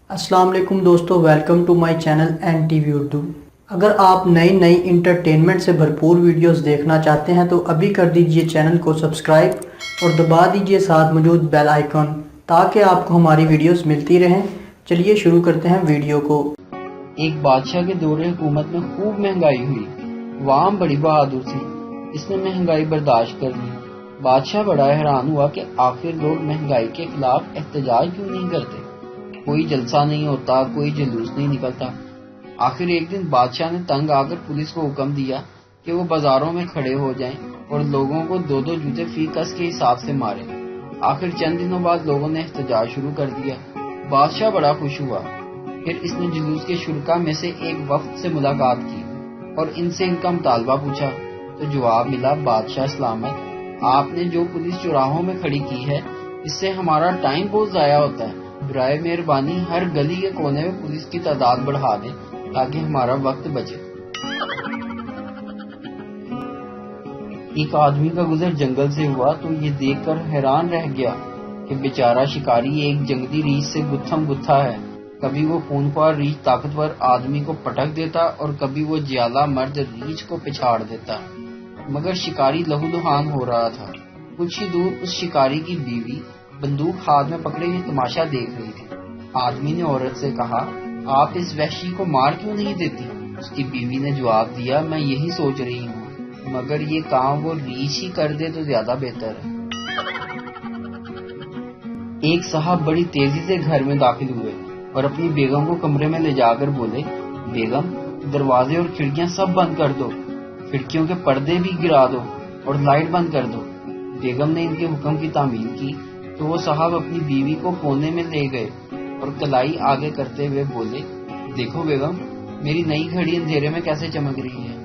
अस्सलाम वालेकुम दोस्तों, welcome to my channel NTV Urdu. अगर आप नई इंटरटेनमेंट से भरपूर वीडियोस देखना चाहते हैं तो अभी कर दीजिए चैनल को सब्सक्राइब और दबा दीजिए साथ मौजूद बेल आइकन ताकि आपको हमारी वीडियोस मिलती रहें। चलिए शुरू करते हैं वीडियो को। एक बादशाह के दौरे हुकूमत में खूब महंगाई हुई। वाम बड़ी बहादुर थी, इसने महंगाई बर्दाश्त कर ली। बादशाह बड़ा हैरान हुआ कि आखिर लोग महंगाई के खिलाफ एहतजाज क्यों नहीं करते। कोई जलसा नहीं होता, कोई जुलूस नहीं निकलता। आखिर एक दिन बादशाह ने तंग आकर पुलिस को हुक्म दिया कि वो बाजारों में खड़े हो जाएं और लोगों को 2-2 जूते फी कस के हिसाब से मारे। आखिर चंद दिनों बाद लोगों ने एहतजाज शुरू कर दिया। बादशाह बड़ा खुश हुआ। फिर इसने जुलूस के शुरका में से एक वफ्द से मुलाकात की और इनसे इनका मुतालबा पूछा तो जवाब मिला, बादशाह सलामत, आपने जो पुलिस चौराहों में खड़ी की है इससे हमारा टाइम बहुत जाया होता है। बराए मेहरबानी हर गली के कोने में पुलिस की तादाद बढ़ा दें ताकि हमारा वक्त बचे। एक आदमी का गुजर जंगल से हुआ तो ये देखकर हैरान रह गया कि बेचारा शिकारी एक जंगली रीछ से गुत्थम गुत्था है। कभी वो खूनख्वार रीछ ताकतवर आदमी को पटक देता और कभी वो ज्यादा मर्द रीछ को पिछाड़ देता, मगर शिकारी लहूलुहान हो रहा था। कुछ ही दूर उस शिकारी की बीवी बंदूक हाथ में पकड़े हुए तमाशा देख रही थी। आदमी ने औरत से कहा, आप इस वहशी को मार क्यों नहीं देती? उसकी बीवी ने जवाब दिया, मैं यही सोच रही हूँ, मगर ये काम वो रीछ ही कर दे तो ज्यादा बेहतर है। एक साहब बड़ी तेजी से घर में दाखिल हुए और अपनी बेगम को कमरे में ले जाकर बोले, बेगम, दरवाजे और खिड़कियां सब बंद कर दो, खिड़कियों के पर्दे भी गिरा दो और लाइट बंद कर दो। बेगम ने इनके हुक्म की तामील की तो वो साहब अपनी बीवी को कोने में ले गए और कलाई आगे करते हुए बोले, देखो बेगम, मेरी नई घड़ी अंधेरे में कैसे चमक रही है।